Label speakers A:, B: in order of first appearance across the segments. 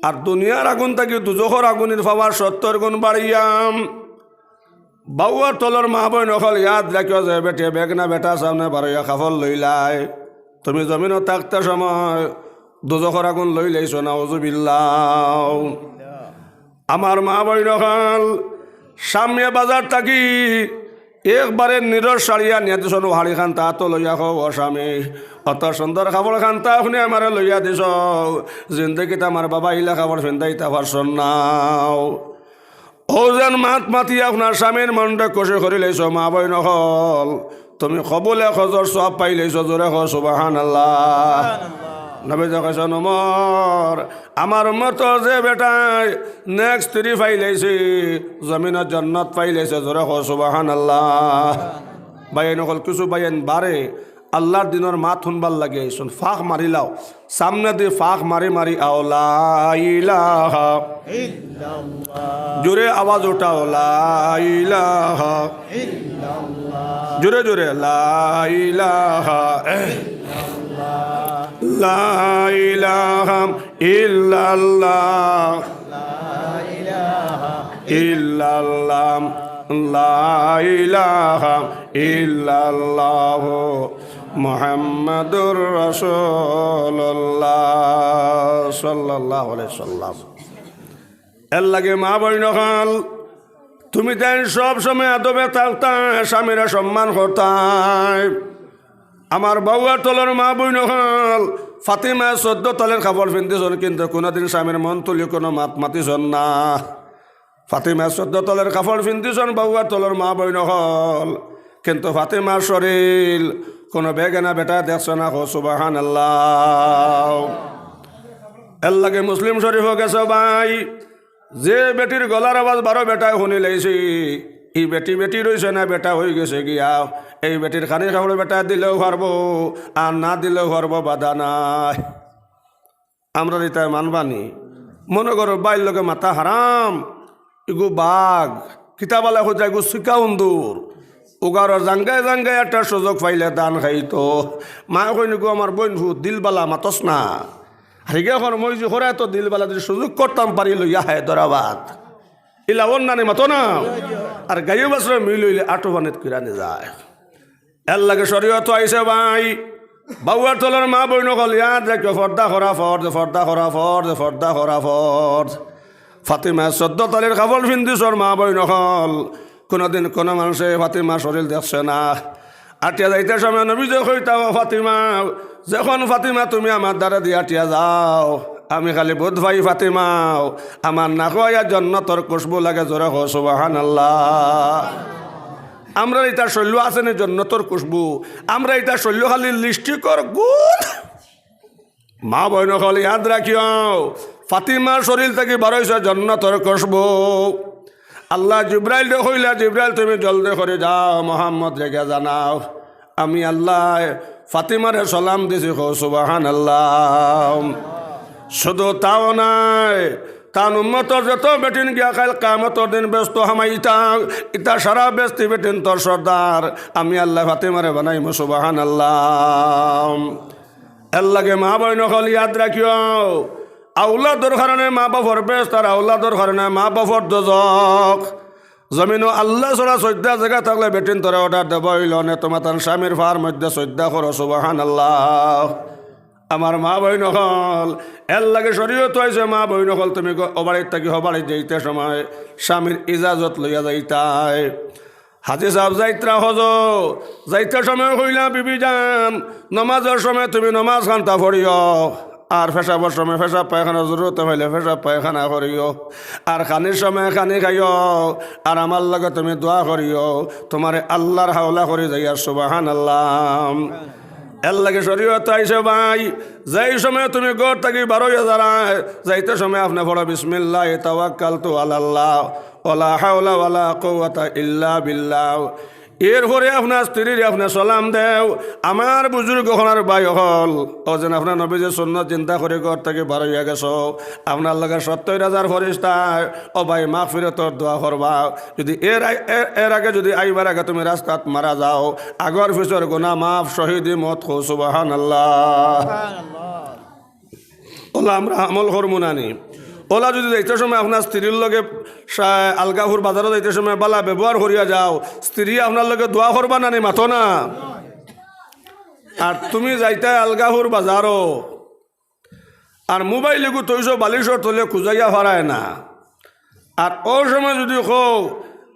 A: আর দুনিয়ার আগুন থাকি দুজখর আগুনের পাওয়ার 70 গুণ বাড়িয়াম। বাউয়ার তলর মা বই নকল ইয়াদ রাখিও যে বেটে বেগনা বেটা সামনে বারইয়া কাফল লইলাই, তুমি জমিনত থাকতে সময় দুজখর আগুন লই লাইছো নাউজুবিল্লাহ। আমার মা বই নকল সামনে বাজার থাকি একবারে নিরস সারিয়া নিয়ে দিছ হাড়ি খান তা তো লইয়া খো ও স্বামী, অত সুন্দর খাবার খান তা শুনে আমার লইয়া দিছ, জিন্দগিত আমার বাবা ইলা খাবার ফিন্দাইতা পারছন নাও। ও যেন মাত মাতি আপনার স্বামীর মনটা কষে করে লাইছ মা বই নকল, তুমি কবলে খজর সব পাই লাইছ, জোরে খ সুবহানাল্লাহ। নবী যখন ওমর আমার মত যে বেটায় নেক্সট 3 পাইলাইছে জমিনত জান্নাত পাইলাইছে, জোরে খ সুবহানাল্লাহ। বাইন নকল কিছু বাইন বারে আল্লাহর দিনের মাত শুনবার লাগে শুন ফাঁক মারি লাও, সামনে দিয়ে ফাঁক মারি মারি আও লা ইলাহা ইল্লাল্লাহ, জোরে আওয়াজ উঠাও লা ইলাহা ইল্লাল্লাহ, জোরে জোরে লা ইলাহা লা ইলাহা ইল্লাল্লাহ, লা ইলাহা ইল্লাল্লাহ, লা ইলাহা ইল্লাল্লাহ মুহাম্মাদুর রাসূলুল্লাহ সাল্লাল্লাহু আলাইহি সাল্লাম। এর লাগে মা বই নকল তুমি তাই সব সময় আদবে থাকতা, স্বামীরা সম্মান করতাই। আমার বাউয়ার তলের মা বই নকল ফাতিমা 14 তলের কাপড় পিনতেছন, কিন্তু কোনোদিন স্বামীর মন তুলি কোনো মাত মাতিছন না। ফাতিমা 14 তলের কাপড় পিনতেছন বাউয়ার তলের মা বই নকল, কিন্তু ফাতিমার শরীর কোনো বেগানা বেটা দেখছ না। হো সুবহানাল্লাহ। এর লাগে মুসলিম শরীফ গেছে ভাই, যে বেটির গলার আওয়াজ 12 বেটায় শুনি লাইছি, এই বেটি বেটি রয়েছে না বেটা হয়ে গেছে গিয়া, এই বেটির খানি খাবড়ে বেটা দিলেও পারবো আর না দিলেও পারবো, বাধা নাই। আমরা এটাই মানবানি। মনে করো বাইর লোকে মাথা হারাম, ইগু বাঘ কিতাবালা হয়ে যায়, ইগু শিকা উন্দুর উগার জাঙ্গায় জাঙ্গায় একটা সুযোগ পাইলে দান খাইতো। মা কইনিগু আমার বোন ভূত দিলবালা মাতস না, হারিগে এখন মই যে হরে তো দিলবালা যদি সুযোগ করতাম পারি লইয়া হে দরাবাদ ইলা অন্যান্য মাতো না, আর গাইয়ে বাসরে মিল হইলে আটো বানিত কিরানে যায়। এর লাগে শরীয়ত আইসে ভাই, বাউয়ার তলের মা বই নকল ইয়াদ রাখো ফর্দা করা ফর্দ, ফর্দা করা ফর্দ, ফর্দা করা ফর্দ। ফাতিমা 14 তলের কাপড় পিন্দিছর মা বই নকল, কোনোদিন কোনো মানুষে ফাতিমা শরীর দেখছে না। আটিয়া যাইতে সময় নবী যে কইতাও ফাতিমা, যখন ফাতিমা তুমি আমার দ্বারা দিয়ে আটিয়া যাও, আমি খালি বোধ ভাই ফাতিমাও আমার না খোয়া জন্নতর খুশবু লাগে, জোরে হো সুবহানাল্লাহ। আমরা এটা শৈল্য আছে না জন্নতর খুশবু, আমরা এটা শৈল্য খালি লিস্টিকর গুণ। মা বইন খালি ইয়াদ রাখিও ফাতিমার শরীর থেকে বারোইছে জন্নতর খুশবু। আল্লাহ জিব্রাইল কইলা, জিব্রাইল তুমি জলদি করে যাও মোহাম্মদ রেখে জানাও আমি আল্লাহ ফাতিমারে সালাম দিছি। হো সুবহানাল্লাহ। শুধু তাও নাই, তার উম্মতর যত বেটিন গিয়া খাইল কামতর দিন ব্যস্ত হামাইতা, ইতা সারা ব্যস্তি বেটিন তোর সর্দার আমি আল্লাহ ফাতিমারে বানাইমু। সুবহানাল্লাহ। এর লাগে মা বই নকল ইয়াদ রাখিও, আউলাদর কারণে মা বাপর বেশ, তার আউলাদর কারণে মা বাপর দোজখ। জমিনও আল্লাহ ছড়া 14 জায়গা থাকলে বেটিন তোরা অর্ডার দেব হইল নে তোমার তার স্বামীর ফার মধ্যে 14 করো। সুবহানাল্লাহ। আমার মা বই নকল এর লাগে শরীয়ত হয়েছে, মা বই নকল তুমি অবাড়ির থাকি হবাড়ির যাইতে সময় স্বামীর ইজাজত লইয়া যাইতাই। হাজি সাহেব যাইত্রা হজ যাইতে সময় কইলা বিবি যান নমাজের সময় তুমি নমাজ খান্তা পড়িও, আর ফেসাবর সময় ফেসাব পায়খানা জরুরত হইলে ফেসাব পায়খানা করিও, আর খানির সময় খানি খাইও, আর আমার লগে তুমি দোয়া করিও, তোমার আল্লাহর হাওলা করে যাইয়া। সুবহানাল্লাহ। এর লাগে শরীয়ত আইছে ভাই, যেই সময় তুমি গড় থাকি 12,000 যাইতে সময় আপনি পড়ো বিসমিল্লাহ তাওয়াক্কালতু আলাল্লাহ ওয়ালা হাওলা ওয়ালা কুওয়াতা ইল্লা বিল্লাহ। এরপরে আপনার স্ত্রীর আপনার সালাম দেও। আমার বুজুর্গ হনার ভাই হল ও যেন আপনার নবীজের সুন্নত চিন্তা করে ঘর থেকে বার হইয়া গেছ, আপনার লগে 70,000 ফেরেশতা ও ভাই মাগফিরাতর দোয়া করবা। যদি এর আগে যদি আইবার আগে তুমি রাস্তাত মারা যাও, আগর পিছর গুনাহ মাফ, শহীদি মত খো। সুবহানাল্লাহ। ওলা আমরা আমল করবো নানি, ওলা যদি যাইতে সময় আপনার স্ত্রীর লগে আলগাহুর বাজারও যাইতে সময় বালা ব্যবহার করিয়া যাও, স্ত্রী আপনার লগে দোয়া করবা না নি মাথো না। আর তুমি যাইতে আলগাহুর বাজারও আর মোবাইল গু তৈছ বালিশর তলে খুঁজাইয়া ফারায় না। আর ও সময় যদি কও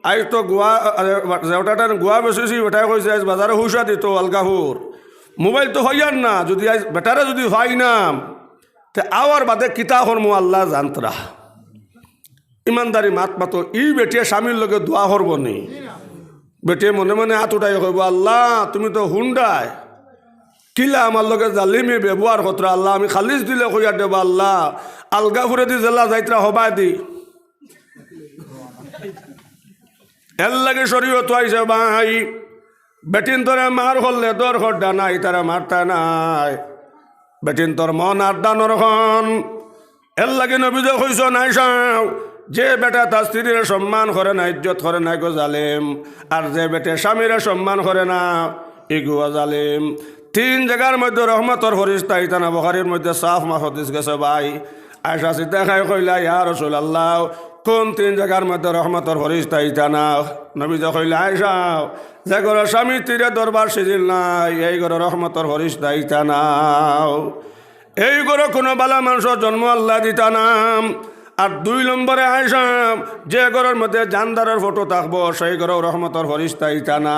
A: আজ তো গোয়া যেটার গোয়া বেসেছি বেটাই কইছে আজ বাজারে হুসা দিত আলগাহুর, মোবাইল তো হইয়ার না। যদি আজ বেটারে যদি হয় না তে আওয়ার বাদে কিতা করমু আল্লাহ জানতরা। ইমানদারি মাত মাতো ই বেটিয়ে স্বামীর লগে দোয়া করব নি। বেটিয়ে মনে মনে হাত উঠাই কইব আল্লাহ তুমি তো হুন্ডায় কিলা আমার লগে জালিমি ব্যবহার করতে, আল্লাহ আমি খালিজ দিলে কইয়া দেব আল্লাহ আলগা ফুরে দি জেলা যাইত্রা হবাই দি। এর লাগে শরীয়ত আইছে ভাই, বেটিন তোরে মার করলে তোর খড্ডা নাই, তারা মারতা নাই। বেটিন তোর মন আর দানর খন। এর লাগে নবীজে কইছ নাই সাও যে বেটা তার স্ত্রীর সম্মান করে না, ইজ্জত করে না, গো জালেম। আর যে বেটে স্বামীর সম্মান করে না, এগুয়া জালেম। তিন জায়গার মধ্যে রহমতর ফরিস্তা ইতানা বুখারীর মধ্যে সাফ মাহদিস গেছে ভাই। আয়েশা সিদ্দিকা খাই কইলা ইয়া রাসূলুল্লাহ কোন তিন জায়গার মধ্যে রহমতর ফরিস্তা ইতানা? নবী যখন কইলা আয়েশা যে ঘর স্বামী তীরে দরবার সিজিল নাই এই ঘর রহমতর ফরিস্তা ইতানা। এই ঘরে কোনো বালা মানুষের জন্ম আল্লাহ দিতা নাম। আর 2 নম্বরে আয়েশা যে ঘরের মধ্যে জানদারের ফটো থাকবো সেই ঘরেও রহমতর ফরিস্তা ইতানা।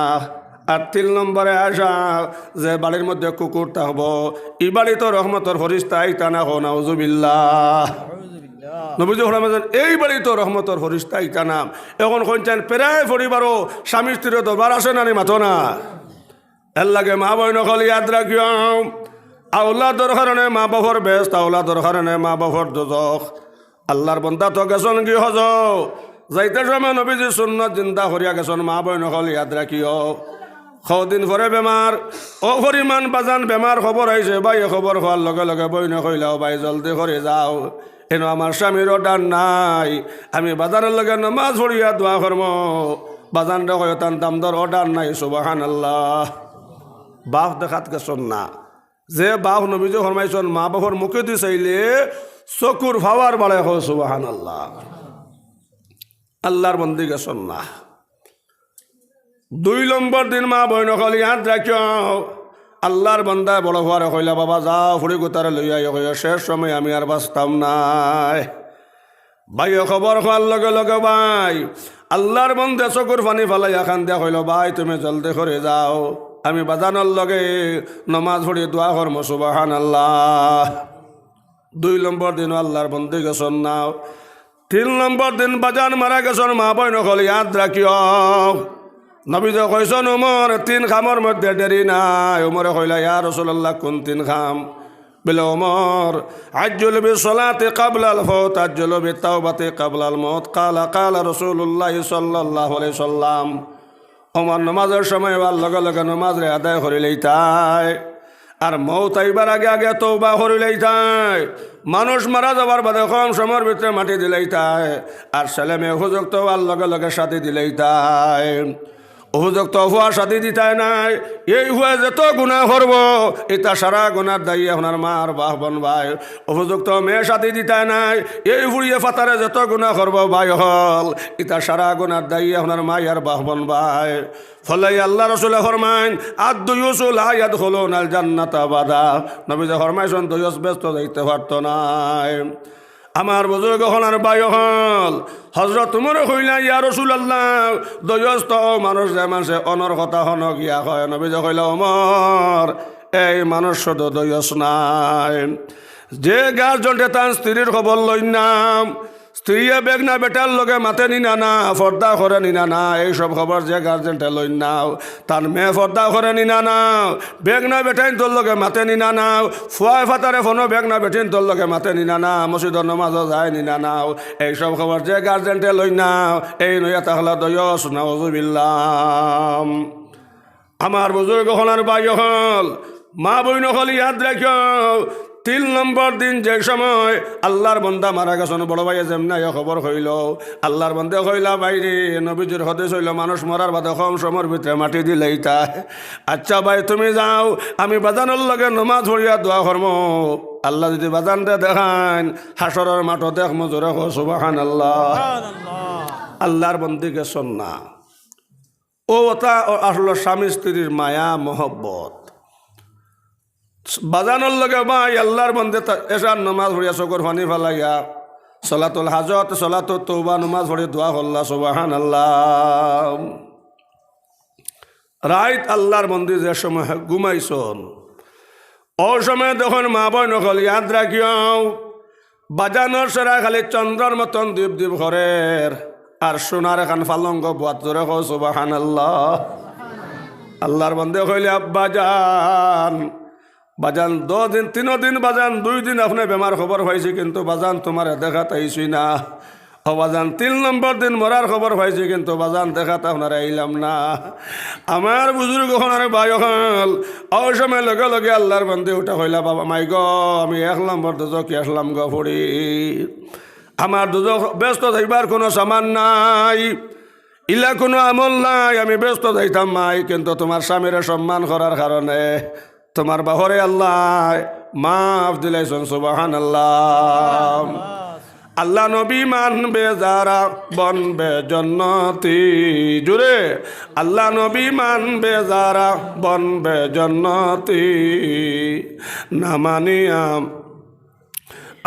A: আর 3 নম্বরে আয়েশা যে বাড়ির মধ্যে কুকুর থাকবো ই বাড়ি তো রহমতর ফরিস্তা ইতানা। হো নাউজুবিল্লাহ। নবীজি ফরমাইছেন এই বাড়ি তো রহমতর ফরিস্তা ইতানা। এখন কইছেন প্রায় পরিবারও স্বামী স্ত্রীর দরবার আসে না নি মাথো না। এর লাগে মা বইন কল ইয়াদ রাখিও আওলাদর কারণে মা বাবার বেস্ত, আওলাদর কারণে মা বাবার দোজখ। আল্লাহর বন্দা তো গেছন কি হজ যাইতে সময় নবীজি সুন্নত জিন্দা করিয়া গেছন। মা বইন কল ইয়াদ রাখিও কদিন পরে বেমার ও পরিমাণ বাজান বেমার খবর আইছে ভাই। খবর হওয়ার লগে লগে বইনে কইলাও ভাই জলদি করে যাও, এন আমার স্বামীর ডান নাই, আমি বাজারের লগে নামাজ পড়িয়া দোয়া করম। বাজান রে কয় তান দামদর অর্ডার নাই। সুবহানাল্লাহ। বাপ দেখাত গেছন না যে বাপ নবীজি ফরমাইছেন মা বাবার মুখে দি চাইলে চকুর ভাওয়ার বাড়ে হয়। সুবহানাল্লাহ। আল্লাহর বন্দি গেছন না। 2 নম্বর দিন মা বইন কল ইয়াদ রাখিও আল্লাহর বান্দা বড় হওয়ারে কইলা বাবা যাও ফুড়ি গোতারে লইয়া কইয়া শেষ সময় আমি আর বাঁচতাম নাই। ভাই খবর হওয়ার লগে লগে ভাই আল্লাহর বন্দে চকুর পানি ফালাইয়া খান দিয়া কইল ভাই তুমি জলদি করে যাও, আমি বাজানোর লগে নমাজ পড়ি দোয়া করম। সুবহানাল্লাহ। 2 নম্বর দিন আল্লাহর বন্দি গেছন নাও। 3 নম্বর দিন বাজান মারা গেছন মা বইন কল ইয়াদ রাখিও নবীজি কইছেন উমর 3 খামর মধ্যে দেরি নাই। উমরে কইলা ইয়া রাসূলুল্লাহ কোন 3 খাম? বলে ওমর আজ্জুল বিসসালাতি ক্বাবলাল ফাওত আজ্জুল বিতাওবাতি ক্বাবলাল মাউত। কালা রাসূলুল্লাহ সাল্লাল্লাহু আলাইহি সাল্লাম ওমর নামাজের সময় লগে লগে নামাজ রে আদায় করিলেই তাই, আর মৌত আইবার আগে আগে তওবা করিলেই তাই, মানুষ মারা যাবার বাদে কম সময়ের ভিতরে মাটি দিলেই তাই, আর ছেলে মেয়ে উপযুক্ত হওয়ার লগে লগে শাদি দিলেই তাই। উপযুক্ত হওয়া শাদি দিতাই নাই এই হুয়া যত গুণা করব এটা সারা গুণার দায়ী আপনার মার বাহ বন ভাই। উপযুক্ত মেয়ে শাদি দিতাই নাই এই হুড়িয়ে ফাতারে যত গুণা করব ভাই হল এটা সারা গুণার দায়ী আপনার মায়ের বাহ বন ভাই। ফলে আল্লাহ রসুল ফরমাইন আদ-দুয়ুসু লা ইয়াদখুলুনাল জান্নাতা আবাদা। নবীজি ফরমাইছেন দুয়ুস ব্যস্ত যাইতে পারতো নাই। আমার বুজুর্গ হল আর বাই হল হজরত উমর কইলা ইয়া রাসূলুল্লাহ দয়স তো মানুষ যে মানুষে অনর কথা হন গিয়া হয়। নবীজি কইলা ওমর এই মানুষ শুধু দয়স নাই, যে গার্জনটে তার স্ত্রীর খবর লই নাম, স্ত্রীয়ে বেগনা বেটার লগে মাতে নিনা না, পর্দা করে নিনা না, এইসব খবর যে গার্জেনটা লই নাও, তার মেয়ে পর্দা করে নিনা নাও, বেগনা বেটাইন তোর লগে মাতে নিনা নাও, ফুয়ায় ফাতারে ফোনো বেগনা বেটিন তোর লগে মাতে নিনা না, মসজিদর নমাজও যায় নিনা নাও, এইসব খবর যে গার্জেনটা লই নাও, এই নইয়া তাহলে দয়স নাউজুবিল্লাহ। আমার বুজুর্গ হলার বাই হল মা বইন হল ইয়াদ রাখিও 3 নম্বর দিন যে সময় আল্লাহর বন্দা মারা গেছেন বড় ভাইয়ে যেমন খবর হইল আল্লাহর বন্দে কইলা বাইরে নবীজির হদেশ হইল মানুষ মরার বাদে কম সময়ের ভিতরে মাটি দিলেই তাই। আচ্ছা ভাই তুমি যাও আমি বাজানোর লগে নমাজ পড়িয়া দোয়া করবো। আল্লাহ যদি বাজানটা দেখান হাসরের মাঠে দেখ মজুরে হো সুবহানাল্লাহ। আল্লাহর বন্দিকে সন্না ও ওটা আসলে স্বামী স্ত্রীর মায়া মহব্বত বাজানোর লগে ভাই আল্লাহর বন্দে এসার নমাজ পড়িয়া চকুর পানি ফেলাইয়া সলাতুল হাজত সলাতুল তওবা নমাজ পড়ি দোয়া করলা সুবহানাল্লাহ। রাইত আল্লাহর বন্দি যে সময় ঘুমাইছন ও সময় যখন মা বোন নকল ইয়াদ রাখিও বাজানোর সেরা খালি চন্দ্রর মতন দীপ দীপ ঘরের আর সোনার এখান ফালঙ্গ বাত জোরে কও সুবহানাল্লাহ। আল্লাহর বন্দে কইলে আব্বা যান বাজান 2 দিন 3 দিন বাজান 2 দিন আপনি বেমার খবর পাইছি কিন্তু বাজান তোমার দেখা তাইছি না। ও বাজান 3 নম্বর দিন মরার খবর পাইছি কিন্তু বাজান দেখাতে আপনারা আইলাম না। আমার বুজুর্গ হনার ভাই হল ও সময় লগে লগে আল্লাহর বন্দে উঠা হইলা বাবা মাই গো আমি 1 নম্বর দুজকে আসলাম গো পড়ি আমার দুজক ব্যস্ত থাকবার কোনো সামান নাই ইলা কোনো আমল নাই আমি ব্যস্ত যাইতাম মাই কিন্তু তোমার স্বামীর সম্মান করার কারণে তোমার বাহরে আল্লাহ মাফ দিলাইছেন সুবহানাল্লাহ। আল্লাহ নবী মানবে যারা বনবে জন্নতি জুড়ে আল্লাহ নবী মানবে যারা বনবে জন্নতি না মানিয়াম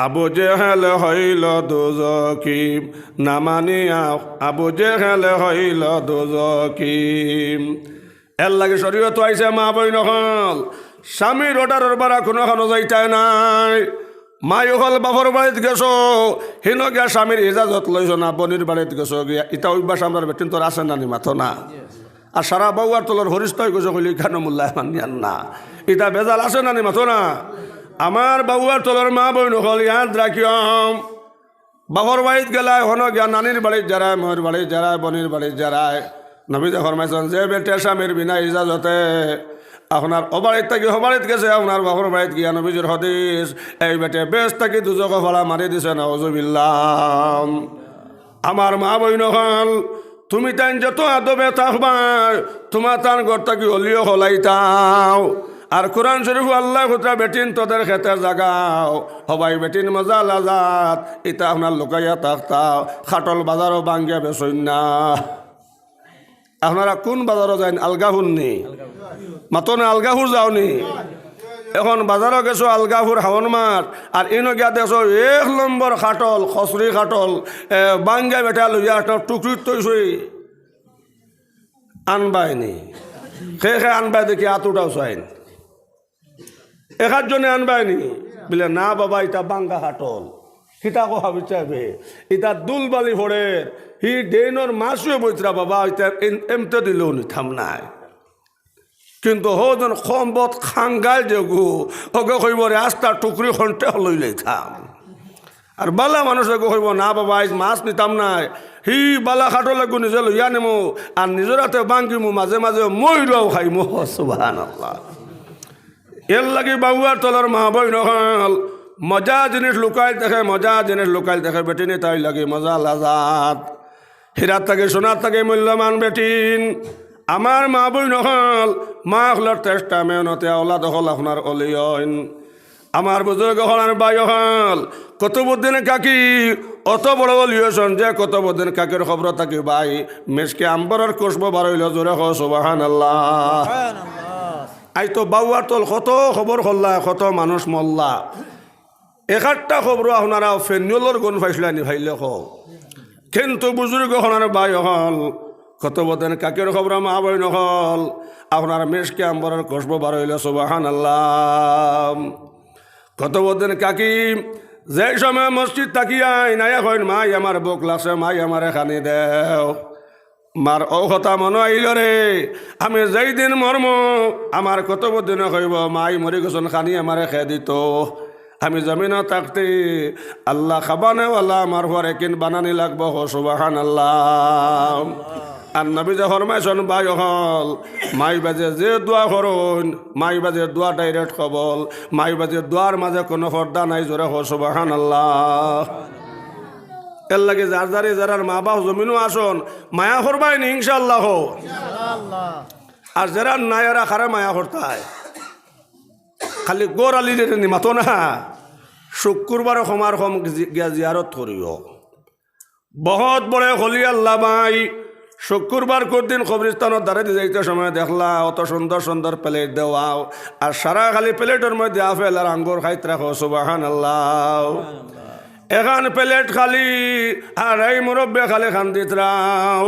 A: আবু জেহেল হইল দুজকি না মানিয়া আবু জেহেল হইল দুজকি। এর লাগে শরীয়ত আইছে মা বইন হল স্বামীর অর্ডারের বারা কোনো যাইতাই নাই। মাই হল বাপর বাড়িতে গেছো হিন গিয়া স্বামীর ইজাজত লইছ না বনির বাড়িতে গেছো গিয়া ইটা অভ্যাস আমার বেটিন তোর আসে না নি মাথো না আর সারা বউয়ার তোলার হরিষ্ঠ গেছো কইলি কেন মূল্যায় মানিয়ান না ইটা বেজাল আসে না নি মাথো না। আমার বাবুয়ার তোলার মা বইন হল ইয়াদ রাখিও বাপর বাড়িতে গেলায় হন গিয়া নানির বাড়িতে যারায় ময়ের বাড়িতে যারায় বনির বাড়িতে যারায় নবীতে ফরমাইছেন যে বেটে স্বামীর বিনা ইজাজতে আপনার অবাড়িত থাকি হবাড়িত গেছে আপনার বাপর বাড়িত গিয়া নবীজির হদিস এই বেটে বেশ থাকি দুজক ফলা মারি দিছে নাউজুবিল্লাহ। আমার মা বইন হল তুমি তাই যত আদবে থাকবা তোমার তার ঘর থাকি অলিও হলাইতাও আর কোরআন শরীফ আল্লাহ খুতরা বেটিন তোদের খেতের জাগাও হবাই বেটিন মজা লাজাত ইতা আপনার লুকাইয়া থাকতাও খাটল বাজারও বাঙ্গিয়া বেসইন না। আপনারা কোন বাজারও যান আলগাহুর নি মাতো না আলগাহুর যাওনি এখন বাজারও গেছো আলগাহুর হাওন মাঠ আর ইনো গিয়া দেখো 1 নম্বর খাটল খসরি খাটল বাঙ্গা বেটা লইয়া টুকরি তৈছই আনবাইনি খে আনবাই দেখি আতুটাও চাইন একার জন্য আনবাইনি বলে না বাবা এটা বাঙ্গা খাটল কিতা কথা বিচারবে এটা দুলবালি ফোড়ে হি ডেনর মাসুয়ে বইতরা বাবা এটা এমতে দিলেও নি থাম নাই কিন্তু হজন সম্বত খাঙ্গাল যেগু ওকে কইব রাস্তা টুকরি খন্টে লইলেই থাম আর বালা মানুষে কইব না বাবা আজ মাছ নিতাম নাই হি বালা খাটো লাগু নিজে লইয়া নেমো আর নিজের হাতে বাঙ্গিমু মাঝে মাঝে মইরাও খাইমু সুবহানাল্লাহ। এর লাগে বাবুয়ার তলার মা বইন হল মজা জিনিস লুকাই দেখে মজা জিনিস লুকাই দেখে বেটিনি তাই লাগে মজা লাজাত হীরার থাকে সোনার থাকে মূল্যমান বেটিন। আমার মা বইন হল মা হলার চেষ্টা মেহনতে ওলাদ হল আপনার অলিয়ন। আমার বুজুর্গ হলার বাই হল কতবুদ্দিন কাকি অত বড় অলিয়সন যে কতবুদ্দিন কাকির খবর থাকি ভাই মেসকে আম্বরের কুসব বারইল জোরে হ সুবহানাল্লাহ। আই তো বাউয়ার তল কত খবর হল্লা কত মানুষ মল্লা একটা খবর আপনারা ফেনিয়লর গুণ পাইছিলানি ভাইলে কও কিন্তু বুজুর্গ হলার বাই হল কত বদেন কাকের খবর মা বই নহল আপনার মেসকে আম্বরের কুসব বারইল সুবহানাল্লাহ। কত বদেন কাকি যে সময় মসজিদ তাকিয়াই নাই এখন মাই আমার বুক লাগছে মাই আমার খানি দেও মার ও কথা মনে আইল রে আমি যেই দিন মর্ম আমার কত দিন কইব মাই মরি গেছন খানি আমার খেয়ে দিত আমি জমিন থাকতে আল্লাহ খাবানে ওয়ালা আমার ঘরে কিন বানানি লাগবো সুবহানাল্লাহ। আর নবী যে ফরমাইছেন বাই হল মাই বাজে যে দোয়া করুন মাই বাজে দোয়া ডাইরেক্ট কবল মাই বাজে দোয়ার মাঝে কোনো পর্দা নাই জোরে হো সুবহানাল্লাহ। এর লাগে যার যারে যারার মা বাপ জমিনও আসন মায়া করবাই নি ইনশাআল্লাহ আর যারা নাই এরা খারে মায়া করতায় খালি গোর আলি নি মাতো না শুক্রবার ক্ষমার ক্ষম গিয়া জিয়ারত করিও বহুত বড় হলি আল্লাহ ভাই শুক্রবার দিন কবরস্থানের দ্বারে যাইতে সময় দেখলা অত সুন্দর সুন্দর প্লেট দেওয়াও আর সারা খালি প্লেটের মধ্যে আপেল আর আঙ্গুর খাইতে রাখো সুবহানাল্লাহ এখান প্লেট খালি আর এই মুরব্বী খালি খান্দিত রাও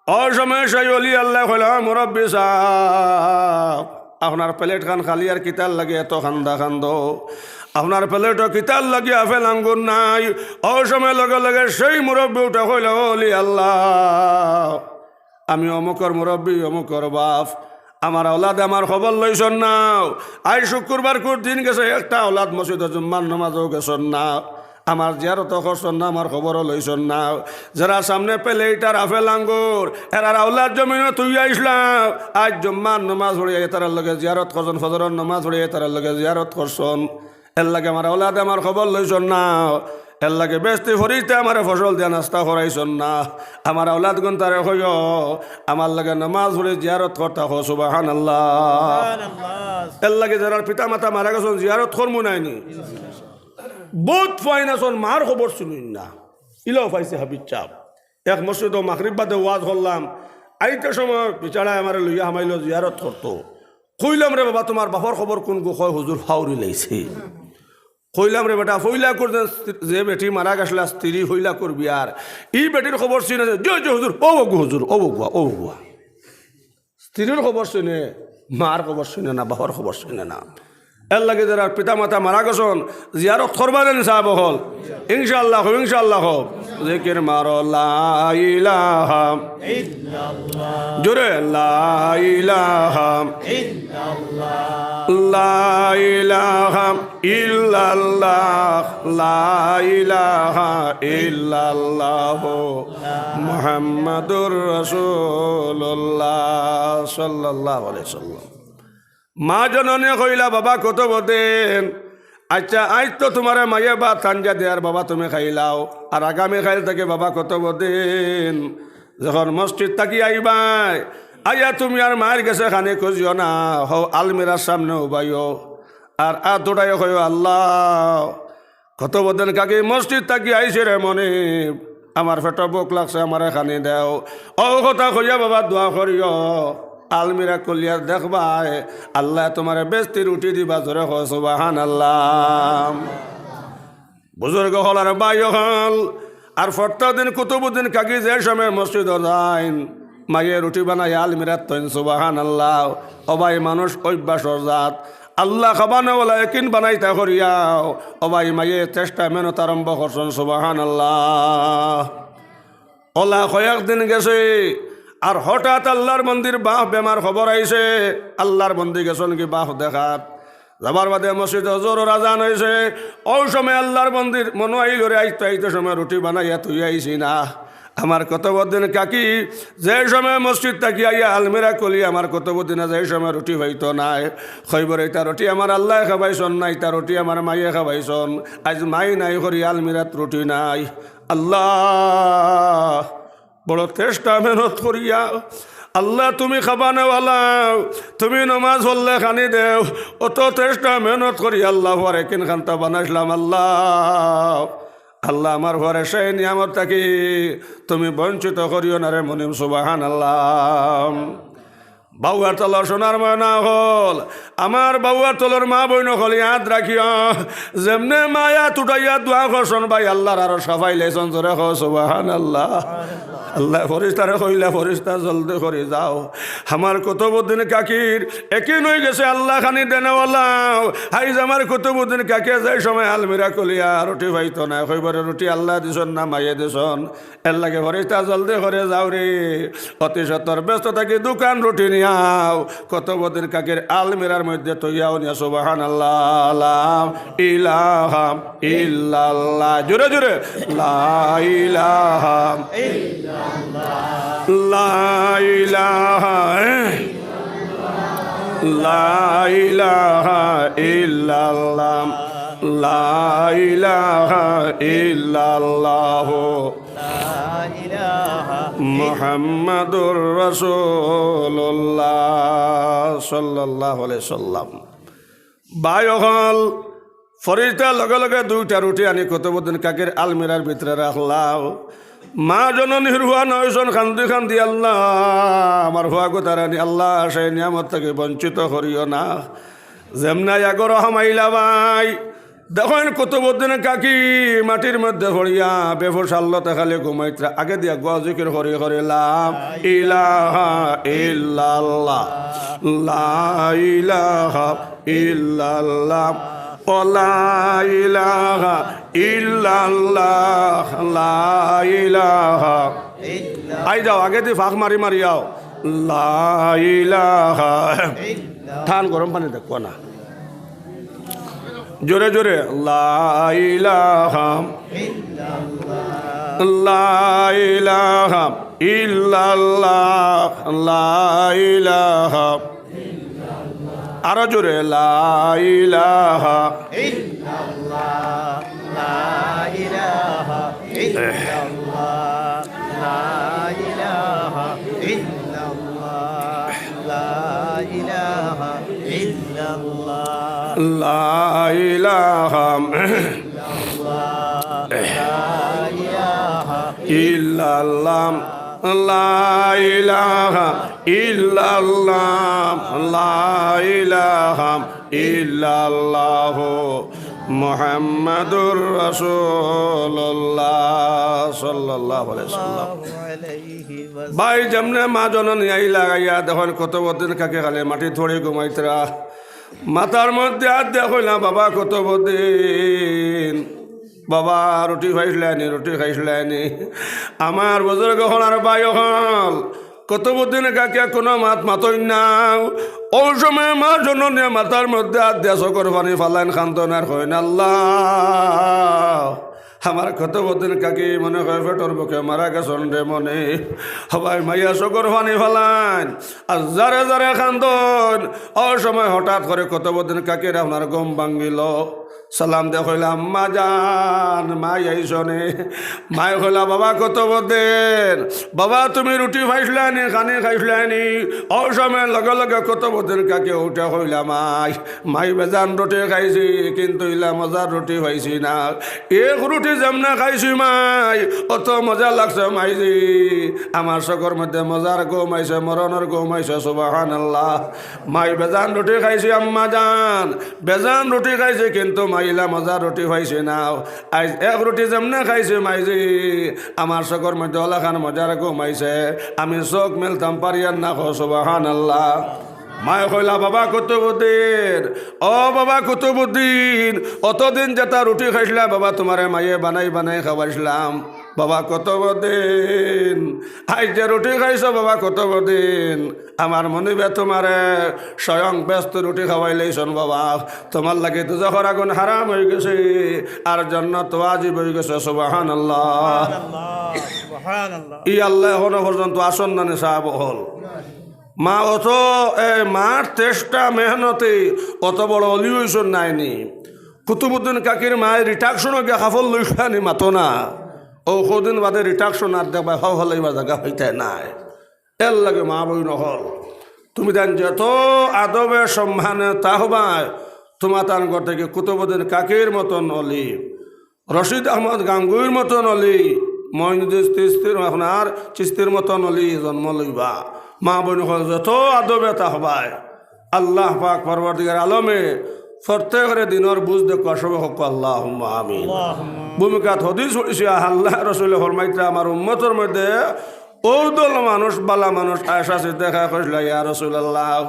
A: ওই সময় সেই অলি আল্লাহ কইলা মুরব্বী সাহেব আপনার প্লেট খান খালি আর কিতাল লাগে এত খান্দা খান্দ আপনার প্লেটও কিতাল লাগে আপেল আঙ্গুর নাই ওই সময় লগে লগে সেই মুরব্বী উঠে কইল অলি আল্লাহ আমি অমুকর মুরব্বী অমুকর বাপ আমার ওলাদ আমার খবর লইছন না আই শুক্রবার দিন গেছে একটা ওলাদ মসজিদ জুম্মার নামাজও গেছন না আমার জিয়ারত করছন না আমার খবরও লইছন না যারা সামনে পেলে এটার আপেল আঙ্গুর এরা আওলাদ জমিন তুই আইসলাম আজ জুম্মার নামাজ পড়িয়ে তার লগে জিয়ারত করছন ফজরের নামাজ পড়িয়ে তার লগে জিয়ারত করছন এর লাগে আমার আওলাদ আমার খবর লইছন না এর লাগে বেস্তি ফরিতে আমার ফসল দিয়া নাস্তা করাইছন না আমার আওলাদ গুন তারে কইয় আমার লাগে নামাজ পড়ে জিয়ারত করতে হো সুবহানাল্লাহ এর লাগে যারা পিতা মাতা মারা গেছেন জিয়ারত করমু নাইনি বহুত ফাইনাসন মার খবর শুনুন না ইলাও পাইছে হাবিব চাপ এক মসজিদ মাগরিব বাদে ওয়াজ করলাম আইতে সময় বিচারায় আমার লইয়া হামাইল জিয়ারত করতো কইলাম রে বাবা তোমার বাপর খবর কোন গো কয় হুজুর ফাউরি লাইছে কইলাম রে বেটা ফইলা করতে যে বেটি মারা গেছলা স্ত্রী ফইলা করবি আর ই বেটির খবর শুনে জয় জয় হুজুর ও বগু হুজুর ও বগুয়া ও বগুয়া স্ত্রীর খবর শুনে মার খবর শুনে না বাপর খবর শুনে না এর লাগে যারা পিতা মাতা মারা গেছন জিয়ারত করবেন সাহেব হল ইনশাআল্লাহ ইনশাআল্লাহ জিকির মারো লা ইলাহা ইল্লাল্লাহ জোরে লা ইলাহা ইল্লাল্লাহ লা ইলাহা ইল্লাল্লাহ লা ইলাহা ইল্লাল্লাহ মুহাম্মাদুর রাসূলুল্লাহ সাল্লাল্লাহু আলাইহি ওয়াসাল্লাম মা জননে কইলা বাবা কত বদেন আচ্ছা আজ তো তোমার মায়ে বা তানজা দেয়ার বাবা তুমি খাইলাও আর আগামী খাইল থেকে বাবা কত বদেন যখন মসজিদ থাকি আইবাই আইয়া তুমি আর মায়ের গেছে খানে খুঁজিও না হও আলমিরার সামনে উবাইও আর দৌড়াইও কইও আল্লাহ কত বদেন কাকি মসজিদ থাকি আইছে রে মনে আমার পেট বুক লাগছে আমার খানি দেও ও কথা কইয়া বাবা দোয়া করিও আলমিরা কলিয়া দেখবাই আল্লাহ তোমার বেস্তি রুটি দিবা জোরে হয় সুবহানাল্লাহ বুজুর্গ হল আর বাই হল আর ফরতাদিন কুতুবুদ্দিন কাকি যে সময় মসজিদ যাইন মাইয়ে রুটি বানাই আলমিরাত তৈন সুবহানাল্লাহ অবাই মানুষ অভ্যাসর জাত আল্লাহ খাবানো বলা একিন বানাইতা করিয়াও অবাই মাইয়ে চেষ্টা মেহনত আরম্ভ করছেন সুবহানাল্লাহ ওলা কয়েকদিন গেছে আর হঠাৎ আল্লাহর মন্দির বাহ বেমার খবর আইছে আল্লাহর মন্দির গেছেন কি বাহ দেখাত যাবার বাদে মসজিদ জোর আজান হয়েছে ওই সময় আল্লাহর মন্দির মনে আইল রে আইতে আইতে সময় রুটি বানাইয়া তুই আইছি না আমার কতবদিন কাকি যে সময় মসজিদ থাকি আইয়া আলমিরা কলি আমার কতবদিনে যে সময় রুটি হইতো নাই খৈবর এটা রুটি আমার আল্লাহ খাবাইছন না এটা রুটি আমার মাইয়ে খাবাইছন আজ মাই নাই করি আলমিরাত রুটি নাই আল্লাহ বড় চেষ্টা মেহনত করিয়া আল্লাহ তুমি খাবানেওয়ালা তুমি নমাজ হল্লে খানি দেও অত চেষ্টা মেহনত করি আল্লাহ পরে কিন খান্তা বানাইছিলাম আল্লাহ আল্লাহ আমার ঘরে সেই নিয়ামত থাকি তুমি বঞ্চিত করিও না রে মনিম সুবহানাল্লাহ বাউয়ার তলর সোনার ময়না হল আমার বাউয়ার তলর মা বইন হল ইয়াদ রাখিও যেমনে মায়া তুটাইয়া দোয়া করছন ভাই আল্লাহর আরো সাফাই লেছন জোরে কও সুবহানাল্লাহ আল্লাহ ফরিস্তারে কইলা ফরিস্তা জলদি করে যাও আমার কুতুবউদ্দিন কাকির একই নই গেছে আল্লাহ খানি দেনেওয়ালা হাইজ আমার কুতুবউদ্দিন কাকে যাই সময় আলমিরা কলিয়া রুটি পাইতো না কইবারে রুটি আল্লাহ দিছন না মাইয়ে দিছন এর লাগে ফরিস্তা জলদি করে যাও রে অতি সত্তর ব্যস্ত থাকি দোকান রুটি নিয়াও কুতুবউদ্দিন কাকির আলমিরার মধ্যে তৈয়াও নিয়া সুবহানাল্লাহ লা ইলাহা ইল্লাল্লাহ জোরে জোরে লা ইলাহা ইল্লাল্লাহ লা ইলাহা লা ইলাহা ইল্লাল্লাহ লা ইলাহা ইল্লাল্লাহ মুহাম্মাদুর রাসূলুল্লাহ সাল্লাল্লাহু আলাইহি সাল্লাম বায়হল ফরিস্তা লগে লগে 2টা রুটি আনি কুতুবউদ্দিন কাকির আলমিরার ভিতরে রাখলাম। মা জননীর হুয়া 9 জন খান্দি খান্দি, আল্লাহ আমার হুয়া গোতারানি আল্লাহ সেই নিয়ামত থেকে বঞ্চিত করিও না। যেমনাই আগর হামাইলা ভাই দেখেন কুতুবউদ্দিন কাকি মাটির মধ্যে পড়িয়া বেফোস আল্লাহতে খালি ঘুমাইত্রা আগে দিয়া গজিকির হরি হরিলাম ইলাহা ইল্লাল্লাহ লা ইলাহা ইল্লাল্লাহ লা ইলাহা ইল্লাল্লাহ লা ইলাহা আই যাও আগে দিয়ে ফাঁক মারি মারি যাও লা ইলাহা ঠান গরম পানি দেখো না জোরে জোরে লা ইলাহা লা ইলাহা ইল্লাল্লাহ লা ইলাহা আরো জোরে লা ইলাহা
B: ইল্লাল্লাহ লা ইলাহা ইল্লাল্লাহ লা ইলাহা ইল্লাল্লাহ লা ইলাহা ইল্লাল্লাহ
A: লা ইলাহা ইল্লাল্লাহ লা ইলাহা ইল্লাল্লাহ লা ইলাহা ইল্লাল্লাহ মুহাম্মাদুর রাসূলুল্লাহ সাল্লাল্লাহু আলাইহি ওয়াসাল্লাম। ভাই যেমনে মা জননী আইলা গাইয়া দেখুন কুতুবউদ্দিন কাকি খালি মাটি থড়ি ঘুমাইতরা মাথার মধ্যে হাত দিয়া কইলাম বাবা কুতুবউদ্দিন বাবা রুটি খাইছিলানি রুটি খাইছিলানি আমার বুজুর্গ হল আর ভাই হল কুতুবউদ্দিন কাকিয়া কোনো মাত মাতই না ওই সময় মা জননী মাথার মধ্যে হাত দিয়া চকর পানি ফালাইন খান্তনার কইন আল্লাহ আমার কুতুবউদ্দিন কাকি মনে হয় পেটর বুকে মারা গেছন রে মনে সবাই মাইয়া চকর পানি ফালাইন আর যারে যারে খান্তন ওই সময় হঠাৎ করে কুতুবউদ্দিন কাকির আপনার গম ভাঙ্গিল সালাম দে কইলাম মা জান মাই আইসনে মাই কইলা বাবা কুতুবউদ্দিন বাবা তুমি রুটি খাইছিলানি খানি খাইছিলানি ওই সময় লগে লগে কুতুবউদ্দিন কাকে উঠে কইলা মাই বেজান রুটি খাইছি কিন্তু ইলা মজার রুটি খাইছি না এক রুটি যেমনে খাইছি মাই অত মজা লাগছে মাইজি আমার চকর মধ্যে মজার গম আইছে মরণের গম আইছে সুবহানাল্লাহ মাই বেজান রুটি খাইছি আম্মা জান বেজান রুটি খাইছি কিন্তু মাইলা মজার রুটি খাইছে না আজ এক রুটি যেমনে খাইছে মাইজি আমার চকর মধ্যে ওলাখান মজার গম আইছে আমি চোখ মেলতাম পারিয়ার না খো সুবহানাল্লাহ। মায় কইলা বাবা কুতুবউদ্দিন ও বাবা কুতুবউদ্দিন অতদিন যেটা রুটি খাইছিলা বাবা তোমারে মায়ে বানাই বানাই খাওয়াইছিলাম বাবা কুতুবউদ্দিন আজ যে রুটি খাইছ বাবা কুতুবউদ্দিন আমার মনিবে তোমারে স্বয়ং ব্যস্ত রুটি খাওয়াই লইছন বাবা তোমার লাগে তো যখন আগুন হারাম হয়ে গেছে আর জান্নাত তো ওয়াজিব হয়ে গেছে সুবহানাল্লাহ সুবহানাল্লাহ ই আল্লাহ এখনো পর্যন্ত আসন না সাহেব হল মা অত মার চেষ্টা মেহনতে অত বড় অলি হইছন নাইনি কুতুবউদ্দিন কাকির মায়ের রিটাকশন গিয়ে সাফল লইসানি মাতো না ও কদিন বাদে রিটাকশন আর দেখবা হলাইবার জায়গা হইতে নাই এর লাগে মা বই নহল তুমি দেন যত আদবে সম্মানে তাহবায় তোমার তার ঘর থেকে কুতুবউদ্দিন কাকির মতন অলি রশিদ আহমদ গাঙ্গুইর মতন অলি মঈনুদ্দিন চিশতির আপনার চিশতির মতন অলি জন্ম লইবা মা বোন হল যত আদবে তাহবায় আল্লাহ পাক পরবর্তীকার আলমে প্রত্যেকের দিনের বুঝ দেখো সবে হক আল্লাহ আমিন ভূমিকাত হদিস হইছে আল্লাহ রসুল ফরমাইতে আমার উম্মতের মধ্যে ঔদল মানুষ বালা মানুষ আয়েশা সিদ্দিকা কইল ইয়া রাসূলুল্লাহ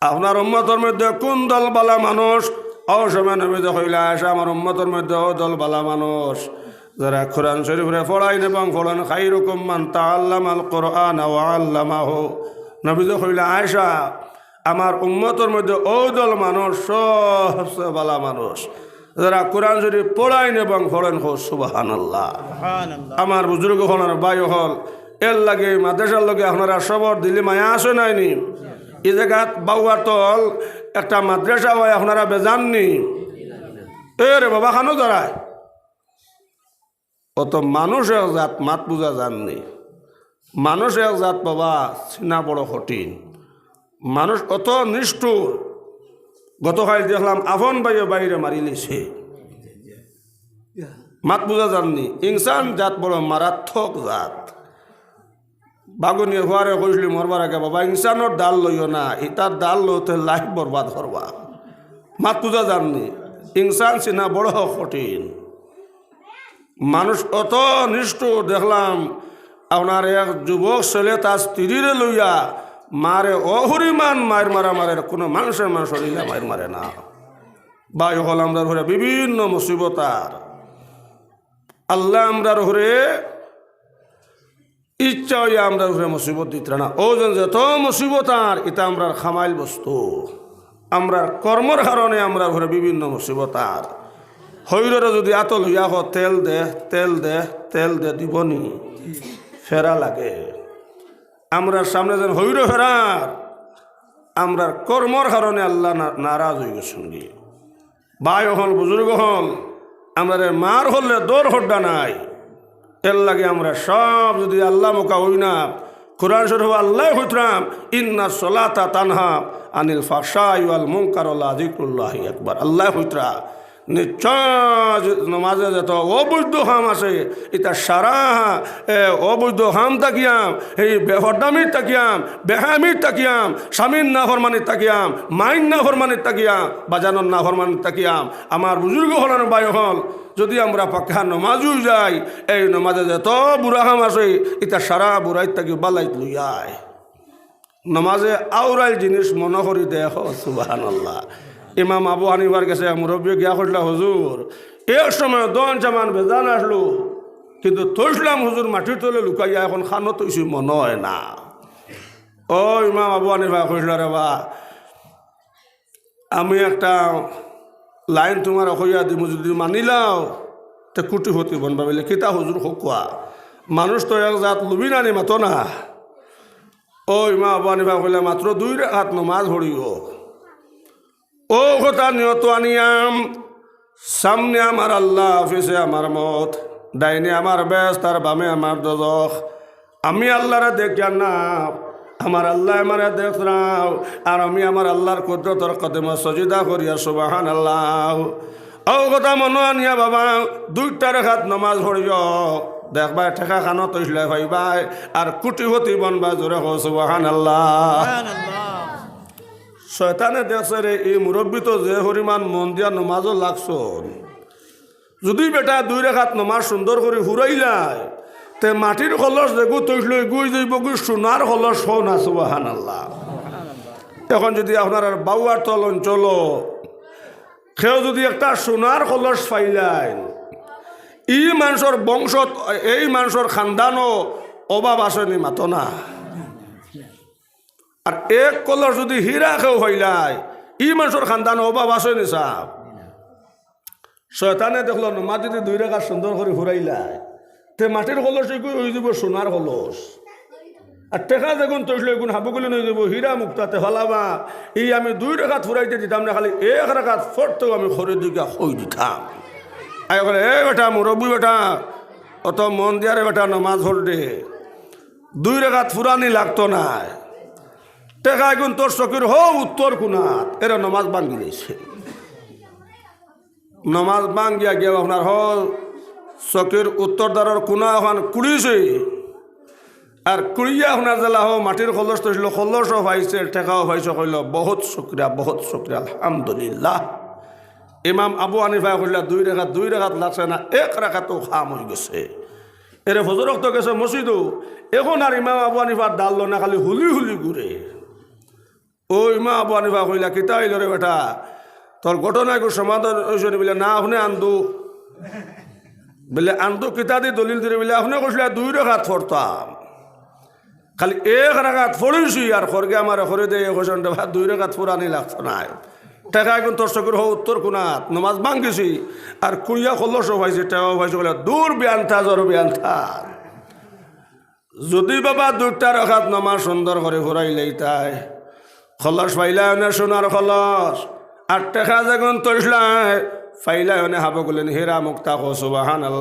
A: আপনার উম্মতের মধ্যে কোন দল বালা মানুষ ও সময় নবী কইল আয়েশা আমার উম্মতের মধ্যে ঔদল বালা মানুষ যারা কোরআন শরীফে পড়াইন এবং পড়েন খায়রুকুম মান তাআল্লামাল কুরআন ওয়া আল্লামাহু নবী কইল আয়েশা আমার উম্মতের মধ্যে ঔদল মানুষ সবচেয়ে বালা মানুষ যারা কোরআন শরীফ পড়াইন এবং পড়েন হো সুবহানাল্লাহ আমার বুজুর্গ হলার ভাই হল এর লাগে মাদ্রাসার লগে আপনারা সবর দিলে মায়া আসে নাইনি এই জায়গাত বাউয়ার তল একটা মাদ্রাসা হয় আপনারা বেজাননি এ রে বাবা খানো ধরায় অত মানুষ এক জাত মাত বুঝা জাননি মানুষ এক জাত বাবা চিনা বড় কঠিন মানুষ অত নিষ্ঠুর গতকাল দেখলাম আফন বাইরে বাইরে মারি লিছে মাত বুঝা যাননি ইনসান জাত বড় মারাত্মক জাত বাগুনি হওয়ারে কইসলি মরবার আগে বাবা ইনসানোর ডাল লইও না ইতার ডাল লইতে লাইফ বরবাদ করবা মাত বুঝা যাননি ইনসান চিনা বড় কঠিন মানুষ অত নিষ্ঠুর দেখলাম আপনার এক যুবক ছেলে তার স্ত্রীরে লইয়া মারে অহরিমান মায়ের মারা মারে কোনো মানুষের মানুষ হইলে মায়ের মারে না বাই হল আমরা ঘরে বিভিন্ন মুসিবতার আল্লাহ আমরার ঘরে ইচ্ছা হইয়া আমরা ঘরে মুসিবত দিতে না ও যত মুসিবতার এটা আমরা খামাইল বস্তু আমরার কর্মর কারণে আমরা ঘরে বিভিন্ন মুসিবতার হইরে যদি এত লইয়া হ তেল দে তেল দে তেল দে দিবনি ফেরা লাগে আমরা সামনে যেন হইরে ফেরার আমরার কর্মর কারণে আল্লাহ নারাজ হয়ে গেছেন ভাই হল বুজুর্গ হল আমরা মার হলে দৌড় হড্ডা নাই এর লাগে আমরা সব যদি আল্লাহ মোকা হই না কোরআন শরীফ আল্লাহ হইতরাম ইন্না সলাতা তানহা আনিল ফাহশাই ওয়াল মুনকার ওয়া যিকরুল্লাহি আকবার আল্লাহ হইতরা নিশ্চয় নমাজে যত অবৈধ হাম আছে এটা সারা অবৈধ হাম তাকিয়াম এই বেহরদামির তাকিয়াম বেহামির তাকিয়াম স্বামীর না ফরমানির তাকিয়াম মাইন না ফরমানির তাকিয়াম বাজানোর না ফরমানির তাকিয়াম আমার বুজুর্গ হলার বায়ু হল যদি আমরা পাক্কা নমাজও যাই এই নমাজে যত বুড়া হাম আছে এটা সারা বুড়াই তাকি বালাইত লইয়ায় নমাজে আউরাইল জিনিস মনে করি দেখ সুবহানাল্লাহ ইমাম আবু হানিফার কাছে মুরব্বী গিয়া করল হুজুর এক সময় দন জামান বেজান আসলো কিন্তু তৈসলাম হুজুর মাটির তলে লুকাইয়া এখন খানো তৈছি মনে হয় না ও ইমাম আবু হানিফা কইল রে বা আমি একটা লাইন তোমার হইয়া দিব যদি মানিলাও তে কুটি হতি বনবা বলে কিতা হুজুর হকুয়া মানুষ তো এক জাত লুবি নানি মাতো না ও ইমাম আবু হানিফা কইলে মাত্র 2 রাকাত নামাজ পড়িও ও কথা নিয়ত আনিয়াম সামনে আমার আল্লাহ অফিসে আমার মত ডাইনে আমার বেশ তার বামে আমার দোজখ আমি আল্লাহরে দেখিয়া না আমার আল্লাহ আমারে দেখরাও আর আমি আমার আল্লাহর কুদরতর কদমে সজিদা করিয়া সুবহানাল্লাহ ও কথা মনে আনিয়া বাবা 2টা রাকাত নামাজ পড়িও দেখবা ঠেকা খানো তৈসলে ভাইবাই আর কুটিপতি বনবা জোরে হো সুবহানাল্লাহ শয়তানে দেখছে রে এই মুরব্বী তো যে হরিমান মন দিয়া নমাজও লাগছন যদি বেটা 2 রাকাত নমাজ সুন্দর করে হুরাইলাই তে মাটির কলস দেখু তৈসলে গুই যাইব গু সোনার কলস হো না সুবহানাল্লাহ এখন যদি আপনার আর বাউয়ার তল অঞ্চল কেউ যদি একটা সোনার কলস পাইলেন এই মানুষের বংশ এই মানুষের খানদানও অভাব আসেনি মাতো না আর এক কলস যদি হীরা কেউ হইলাই ই মানুষের খানদান অভাব আসেনি সাহ শয়তানে দেখলো নমাজ যদি 2 রাকাত সুন্দর করে ঘুরাইলাই তে মাটির কলস হয়ে যাব সোনার কলস আর টেকা দেখুন তৈসলে এগুন হাবুগুলি নিয়ে যাব হীরা মুক্তাতে হলাবা এই আমি 2 রাকাত ফুরাইতে দিতাম না খালি 1 রাকাত ফোরতেও আমি খরে দিকে হই দিতাম আই বলে এ বেটা মুরব্বী বেটা অত মন দিয়ারে বেটা নামাজ পড়ে 2 রাকাত ফুরানি লাগতো না টেকা এখন তোর চকির হো উত্তর কোনাত এরা নমাজ ভাঙ্গি দিয়েছে নমাজ ভাঙ্গিয়া গিয়া আপনার হল চকির উত্তর দ্বারের কোনা এখন কুড়িছে আর কুড়িয়া আপনার জেলা হো মাটির খলস তৈছিল খলসও পাইছে টেকাও পাইছে কইল বহুত শুক্রিয়া আলহামদুলিল্লাহ ইমাম আবু হানিফা কইলা 2 রাকাত লাগছে না 1 রাকাতও খাম হয়ে গেছে এরে ফজরক তো গেছে মসজিদও এখন আর ইমাম আবু হানিফার ডাল না খালি হুলি হুলি ঘুরে ও ইমাম আবু হানিফা কইলা কিতা হইল রে বেটা তোর ঘটনা একটু সমাধান হয়েছে বলে না আপনি আন্দু বলে আন্দু কিতা দিয়ে দলিল দিয়ে বলে আপনি কইসলে 2 রাকাত পড়তাম খালি 1 রাকাত পড়েছি আর খরগে আমার খরে দিয়ে কোশন 2 রাকাত পুরানি লাগতো না টেকা এখন তোর চকুর হো উত্তর কোনাত নমাজ ভাঙ্গিছি আর কুড়িয়া খলসও পাইছে টেকাও পাইছে বলে দূর বিয়ান্থা জর বিয়ান্থা যদি বাবা 2টা রাকাত নামাজ সুন্দর করে ঘুরাইলেই তাই খলস পাইলা না সোনার খলস আর টেকা যখন তৈসলায় ফাইলা হাবো গেলেন হীরা মুক্তা হো সুবহানাল্লাহ।